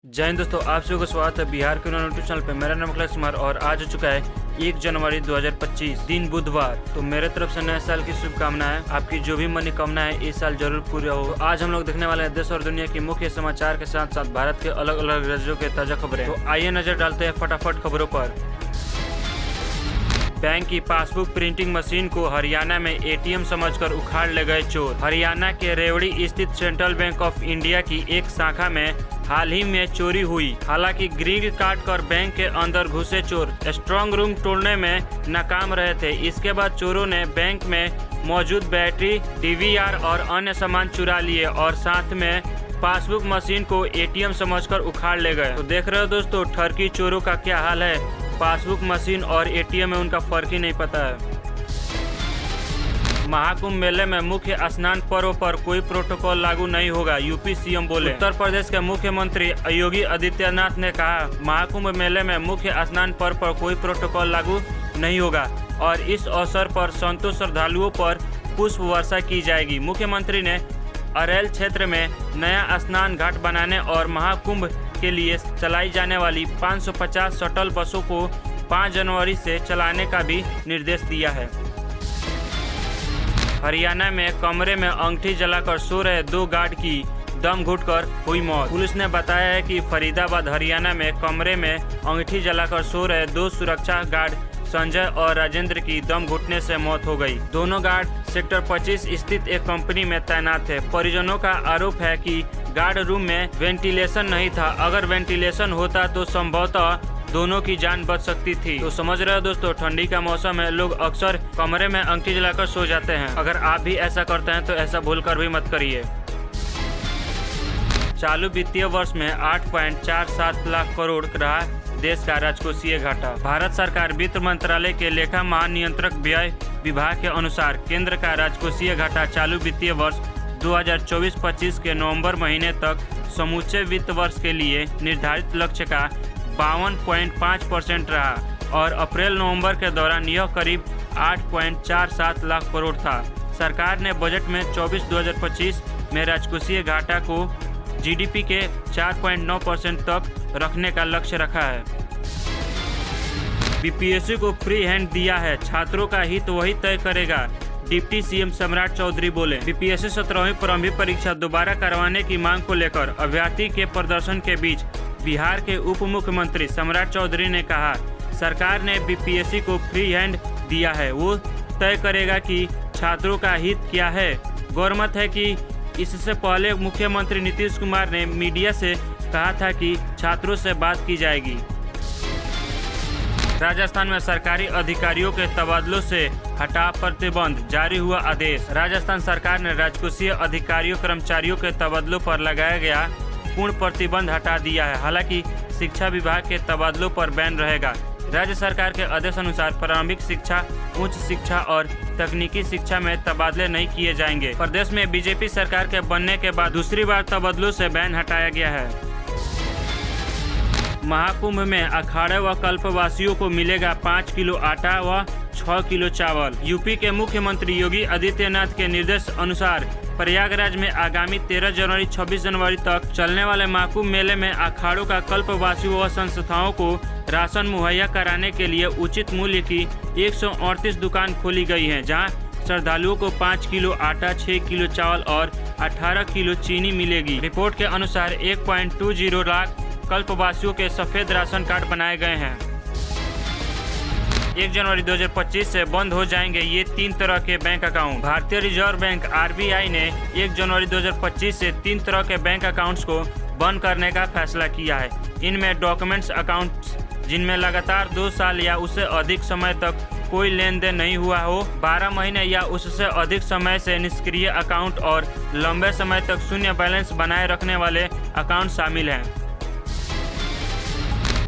जय हिंद दोस्तों, आप सभी को स्वागत है बिहार के यूट्यूब चैनल पे। मेरा नाम अखिलेश कुमार और आज हो चुका है 1 जनवरी 2025 दिन बुधवार। तो मेरे तरफ से नए साल की शुभकामनाएं। आपकी जो भी मनोकामना है इस साल जरूर पूरी हो। आज हम लोग देखने वाले हैं देश और दुनिया की मुख्य समाचार के साथ साथ भारत के अलग अलग राज्यों के ताजा खबरें। तो आइए नजर डालते हैं फटाफट खबरों पर। बैंक की पासबुक प्रिंटिंग मशीन को हरियाणा में एटीएम समझकर उखाड़ ले गए चोर। हरियाणा के रेवड़ी स्थित सेंट्रल बैंक ऑफ इंडिया की एक शाखा में हाल ही में चोरी हुई। हालांकि ग्रिल काट कर बैंक के अंदर घुसे चोर स्ट्रांग रूम तोड़ने में नाकाम रहे थे। इसके बाद चोरों ने बैंक में मौजूद बैटरी, डीवीआर और अन्य सामान चुरा लिए और साथ में पासबुक मशीन को एटीएम समझकर उखाड़ ले गए। तो देख रहे हो दोस्तों, ठरकी चोरों का क्या हाल है। पासबुक मशीन और एटीएम में उनका फर्क ही नहीं पता है। महाकुंभ मेले में मुख्य स्नान पर्व पर कोई प्रोटोकॉल लागू नहीं होगा, यूपी सीएम बोले। उत्तर प्रदेश के मुख्यमंत्री योगी आदित्यनाथ ने कहा, महाकुंभ मेले में मुख्य स्नान पर्व पर कोई प्रोटोकॉल लागू नहीं होगा और इस अवसर पर संतों श्रद्धालुओं पर पुष्प वर्षा की जाएगी। मुख्यमंत्री ने अरेल क्षेत्र में नया स्नान घाट बनाने और महाकुंभ के लिए चलाई जाने वाली 550 शटल बसों को 5 जनवरी से चलाने का भी निर्देश दिया है। हरियाणा में कमरे में अंगूठी जलाकर सो रहे 2 गार्ड की दम घुटकर हुई मौत। पुलिस ने बताया है कि फरीदाबाद हरियाणा में कमरे में अंगूठी जलाकर सो रहे 2 सुरक्षा गार्ड संजय और राजेंद्र की दम घुटने से मौत हो गई। दोनों गार्ड सेक्टर 25 स्थित एक कंपनी में तैनात थे। परिजनों का आरोप है कि गार्ड रूम में वेंटिलेशन नहीं था। अगर वेंटिलेशन होता तो संभवतः दोनों की जान बच सकती थी। तो समझ रहे हो दोस्तों, ठंडी का मौसम है, लोग अक्सर कमरे में अंगूठी जलाकर सो जाते हैं। अगर आप भी ऐसा करते हैं तो ऐसा भूलकर भी मत करिए। चालू वित्तीय वर्ष में 8.47 लाख करोड़ रहा देश का राजकोषीय घाटा। भारत सरकार वित्त मंत्रालय के लेखा महानियंत्रक व्यय विभाग के अनुसार केंद्र का राजकोषीय घाटा चालू वित्तीय वर्ष 2024-25 के नवंबर महीने तक समूचे वित्त वर्ष के लिए निर्धारित लक्ष्य का 52.5% रहा और अप्रैल-नवंबर के दौरान यह करीब 8.47 लाख करोड़ था। सरकार ने बजट में 24-2025 में राजकोषीय घाटा को जीडीपी के 4.9% तक रखने का लक्ष्य रखा है। बीपीएससी को फ्री हैंड दिया है, छात्रों का हित वही तय करेगा, डिप्टी सीएम सम्राट चौधरी बोले। बीपीएससी 17वीं प्रारंभिक परीक्षा दोबारा करवाने की मांग को लेकर अभ्यर्थी के प्रदर्शन के बीच बिहार के उप मुख्यमंत्री सम्राट चौधरी ने कहा, सरकार ने बीपीएससी को फ्री हैंड दिया है, वो तय करेगा कि छात्रों का हित क्या है। गौरतलब है कि इससे पहले मुख्यमंत्री नीतीश कुमार ने मीडिया से कहा था कि छात्रों से बात की जाएगी। राजस्थान में सरकारी अधिकारियों के तबादलों से हटा प्रतिबंध, जारी हुआ आदेश। राजस्थान सरकार ने राजकोषीय अधिकारियों कर्मचारियों के तबादलों पर लगाया गया पूर्ण प्रतिबंध हटा दिया है। हालांकि शिक्षा विभाग के तबादलों पर बैन रहेगा। राज्य सरकार के आदेश अनुसार प्रारंभिक शिक्षा, उच्च शिक्षा और तकनीकी शिक्षा में तबादले नहीं किए जाएंगे। प्रदेश में बीजेपी सरकार के बनने के बाद दूसरी बार तबादलों से बैन हटाया गया है। महाकुंभ में अखाड़े व कल्पवासियों को मिलेगा 5 किलो आटा व 6 किलो चावल। यूपी के मुख्यमंत्री योगी आदित्यनाथ के निर्देश अनुसार प्रयागराज में आगामी 13 जनवरी 26 जनवरी तक चलने वाले महाकुंभ मेले में अखाड़ों का कल्पवासियों व संस्थाओं को राशन मुहैया कराने के लिए उचित मूल्य की 138 दुकान खोली गई हैं, जहां श्रद्धालुओं को 5 किलो आटा, 6 किलो चावल और 18 किलो चीनी मिलेगी। रिपोर्ट के अनुसार 1.20 लाख कल्पवासियों के सफेद राशन कार्ड बनाए गए हैं। 1 जनवरी 2025 से बंद हो जाएंगे ये 3 तरह के बैंक अकाउंट। भारतीय रिजर्व बैंक आरबीआई ने 1 जनवरी 2025 से 3 तरह के बैंक अकाउंट्स को बंद करने का फैसला किया है। इनमें डॉक्यूमेंट्स अकाउंट्स जिनमें लगातार 2 साल या उससे अधिक समय तक कोई लेन देन नहीं हुआ हो, 12 महीने या उससे अधिक समय से निष्क्रिय अकाउंट और लंबे समय तक शून्य बैलेंस बनाए रखने वाले अकाउंट शामिल हैं।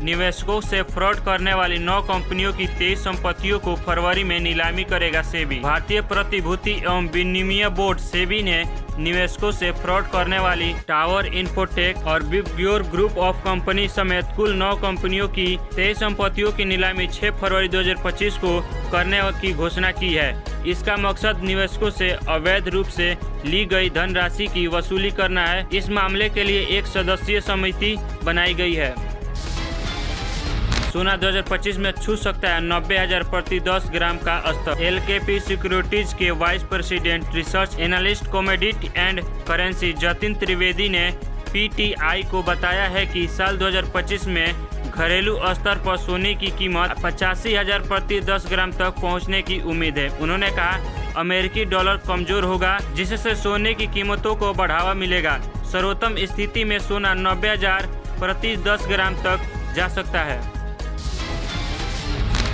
निवेशकों से फ्रॉड करने वाली 9 कंपनियों की 23 संपत्तियों को फरवरी में नीलामी करेगा सेबी। भारतीय प्रतिभूति एवं विनिमय बोर्ड सेबी ने निवेशकों से फ्रॉड करने वाली टावर इन्फोटेक और बिगबोर ग्रुप ऑफ कंपनी समेत कुल 9 कंपनियों की 23 संपत्तियों की नीलामी 6 फरवरी 2025 को करने की घोषणा की है। इसका मकसद निवेशकों से अवैध रूप से ली गई धनराशि की वसूली करना है। इस मामले के लिए एक सदस्यीय समिति बनाई गई है। सोना 2025 में छू सकता है 90,000 प्रति 10 ग्राम का स्तर। एलकेपी सिक्योरिटीज के vice president research analyst commodity and currency Jatin Trivedi ने पीटीआई को बताया है कि साल 2025 में घरेलू स्तर पर सोने की कीमत 85,000 प्रति 10 ग्राम तक पहुंचने की उम्मीद है। उन्होंने कहा अमेरिकी डॉलर कमजोर होगा जिससे सोने की कीमतों को बढ़ावा मिलेगा। सर्वोत्तम स्थिति में सोना 90,000 प्रति 10 ग्राम तक जा सकता है।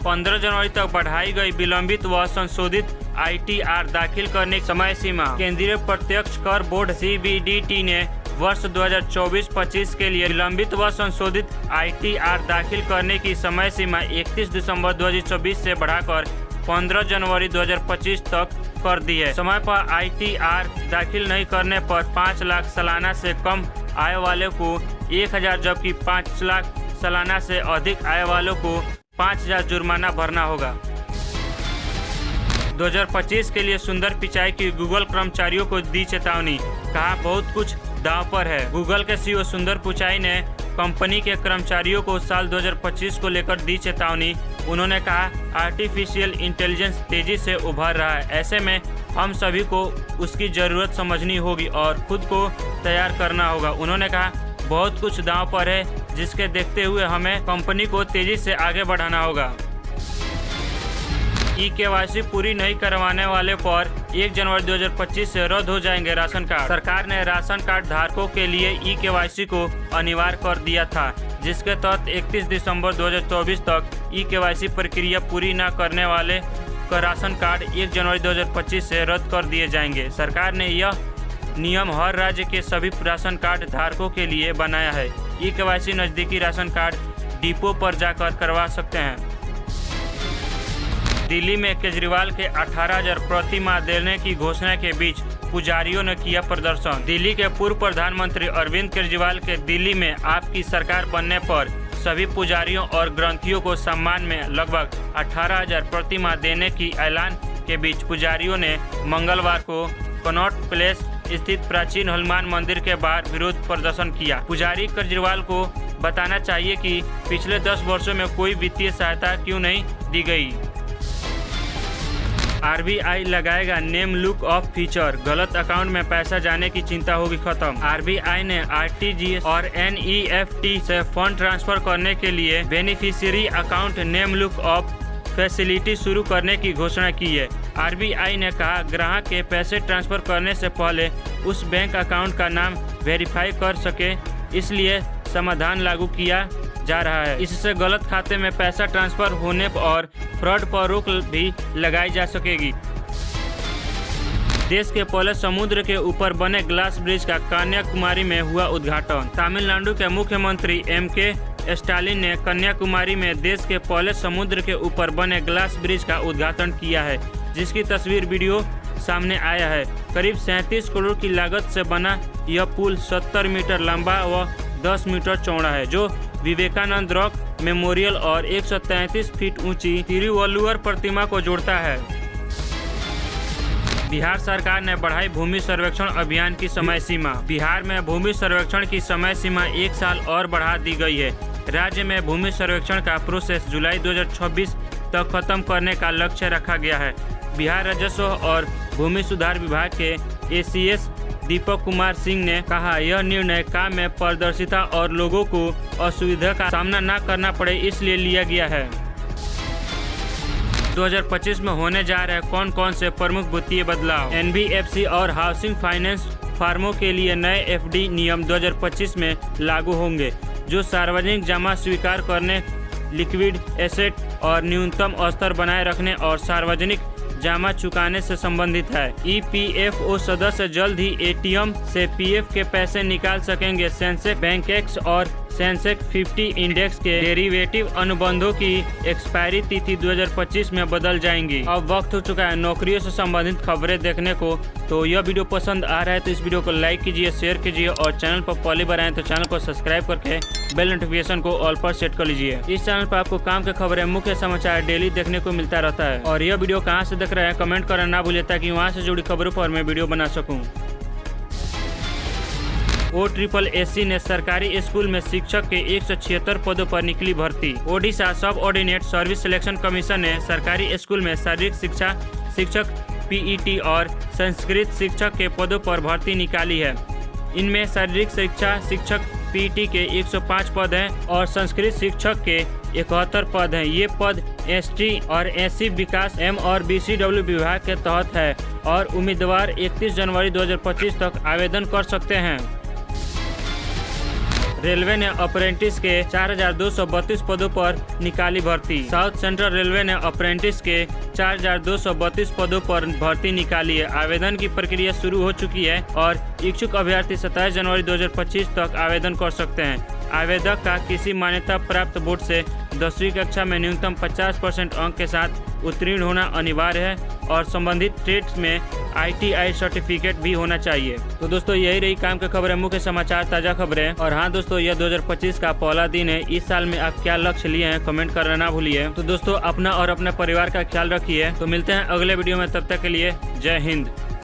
15 जनवरी तक बढ़ाई गई विलंबित व संशोधित ITR दाखिल करने की समय सीमा। केंद्रीय प्रत्यक्ष कर बोर्ड CBDT ने वर्ष 2024-25 के लिए विलंबित व संशोधित ITR दाखिल करने की समय सीमा 31 दिसंबर 2024 से बढ़ाकर 15 जनवरी 2025 तक कर दी है। समय पर ITR दाखिल नहीं करने पर 5 लाख सालाना से कम आय वाले को 1,000 जबकि 5 लाख सालाना से अधिक आय वालों को 5,000 जुर्माना भरना होगा। 2025 के लिए सुंदर पिचाई की गूगल कर्मचारियों को दी चेतावनी। कहा बहुत कुछ दांव पर है। गूगल के CEO सुंदर पिचाई ने कंपनी के कर्मचारियों को साल 2025 को लेकर दी चेतावनी। उन्होंने कहा आर्टिफिशियल इंटेलिजेंस तेजी से उभर रहा है। ऐसे में हम सभी को उसकी ज़रूरत समझनी होगी और खुद को तैयार करना होगा। उन्होंने कहा बहुत कुछ दांव पर है जिसके देखते हुए हमें कंपनी को तेजी से आगे बढ़ाना होगा। KYC पूरी नहीं करवाने वाले पर 1 जनवरी 2025 से रद्द हो जाएंगे राशन कार्ड। सरकार ने राशन कार्ड धारकों के लिए KYC को अनिवार्य कर दिया था, जिसके तहत 31 दिसंबर 2024 तक KYC प्रक्रिया पूरी न करने वाले का राशन कार्ड 1 जनवरी 2025 से रद्द कर दिए जाएंगे। सरकार ने यह नियम हर राज्य के सभी राशन कार्ड धारकों के लिए बनाया है। KYC नज़दीकी राशन कार्ड डिपो पर जाकर करवा सकते हैं। दिल्ली में केजरीवाल के 18,000 प्रति माह देने की घोषणा के बीच पुजारियों ने किया प्रदर्शन। दिल्ली के पूर्व प्रधानमंत्री अरविंद केजरीवाल के दिल्ली में आपकी सरकार बनने पर सभी पुजारियों और ग्रंथियों को सम्मान में लगभग 18,000 प्रति माह देने की ऐलान के बीच पुजारियों ने मंगलवार को कनॉट प्लेस स्थित प्राचीन हनुमान मंदिर के बाहर विरोध प्रदर्शन किया। पुजारी केजरीवाल को बताना चाहिए कि पिछले 10 वर्षों में कोई वित्तीय सहायता क्यों नहीं दी गई। RBI लगाएगा नेम लुक ऑफ फीचर। गलत अकाउंट में पैसा जाने की चिंता होगी खत्म। RBI ने RTGS और NEFT से फंड ट्रांसफर करने के लिए beneficiary account name look of facility शुरू करने की घोषणा की है। RBI ने कहा ग्राहक के पैसे ट्रांसफर करने से पहले उस बैंक अकाउंट का नाम वेरीफाई कर सके, इसलिए समाधान लागू किया जा रहा है। इससे गलत खाते में पैसा ट्रांसफर होने और फ्रॉड पर रोक भी लगाई जा सकेगी। देश के पहले समुद्र के ऊपर बने ग्लास ब्रिज का कन्याकुमारी में हुआ उद्घाटन। तमिलनाडु के मुख्यमंत्री MK स्टालिन ने कन्याकुमारी में देश के पहले समुद्र के ऊपर बने ग्लास ब्रिज का उद्घाटन किया है, जिसकी तस्वीर वीडियो सामने आया है। करीब 37 करोड़ की लागत से बना यह पुल 70 मीटर लंबा व 10 मीटर चौड़ा है, जो विवेकानंद रॉक मेमोरियल और 133 फीट ऊंची तिरुवल्लुवर प्रतिमा को जोड़ता है। बिहार सरकार ने बढ़ाई भूमि सर्वेक्षण अभियान की समय सीमा। बिहार में भूमि सर्वेक्षण की समय सीमा 1 साल और बढ़ा दी गई है। राज्य में भूमि सर्वेक्षण का प्रोसेस जुलाई 2026 तक खत्म करने का लक्ष्य रखा गया है। बिहार राजस्व और भूमि सुधार विभाग के ACS दीपक कुमार सिंह ने कहा यह निर्णय काम में पारदर्शिता और लोगों को असुविधा का सामना न करना पड़े इसलिए लिया गया है। 2025 में होने जा रहे कौन कौन से प्रमुख वित्तीय बदलाव। NBFC और हाउसिंग फाइनेंस फर्मों के लिए नए FD नियम 2025 में लागू होंगे, जो सार्वजनिक जमा स्वीकार करने, लिक्विड एसेट और न्यूनतम स्तर बनाए रखने और सार्वजनिक जमा चुकाने से संबंधित है। EPFO सदस्य जल्द ही ATM से PF के पैसे निकाल सकेंगे। सेंसेक्स, बैंकेक्स और सेंसेक्स 50 इंडेक्स के डेरिवेटिव अनुबंधों की एक्सपायरी तिथि 2025 में बदल जाएंगी। अब वक्त हो चुका है नौकरियों से संबंधित खबरें देखने को। तो यह वीडियो पसंद आ रहा है तो इस वीडियो को लाइक कीजिए, शेयर कीजिए और चैनल पर पहली बार आए तो चैनल को सब्सक्राइब करके बेल नोटिफिकेशन को ऑल पर सेट कर लीजिए। इस चैनल पर आपको काम के खबरें, मुख्य समाचार डेली देखने को मिलता रहता है। और यह वीडियो कहाँ से देख रहे हैं कमेंट करना ना भूलिए, ताकि वहाँ से जुड़ी खबरों पर मैं वीडियो बना सकूँ। OSSC ने सरकारी स्कूल में शिक्षक के 176 पदों पर निकली भर्ती। ओडिशा सब ऑर्डिनेट सर्विस सिलेक्शन कमीशन ने सरकारी स्कूल में शारीरिक शिक्षा शिक्षक PET और संस्कृत शिक्षक के पदों पर भर्ती निकाली है। इनमें शारीरिक शिक्षा शिक्षक PET के 105 पद हैं और संस्कृत शिक्षक के 71 पद हैं। ये पद ST और SC विकास M और BCW विभाग के तहत है और उम्मीदवार 31 जनवरी 2025 तक आवेदन कर सकते हैं। रेलवे ने अप्रेंटिस के 4232 पदों पर निकाली भर्ती। साउथ सेंट्रल रेलवे ने अप्रेंटिस के 4232 पदों पर भर्ती निकाली है। आवेदन की प्रक्रिया शुरू हो चुकी है और इच्छुक अभ्यर्थी 27 जनवरी 2025 तक आवेदन कर सकते हैं। आवेदक का किसी मान्यता प्राप्त बोर्ड से 10वीं कक्षा में न्यूनतम 50% अंक के साथ उत्तीर्ण होना अनिवार्य है और संबंधित ट्रेड्स में ITI सर्टिफिकेट भी होना चाहिए। तो दोस्तों यही रही काम की खबरें, मुख्य समाचार, ताज़ा खबरें। और हाँ दोस्तों, यह 2025 का पहला दिन है। इस साल में आप क्या लक्ष्य लिए हैं कमेंट करना ना भूलिए। तो दोस्तों अपना और अपने परिवार का ख्याल रखिए। तो मिलते हैं अगले वीडियो में, तब तक के लिए जय हिंद।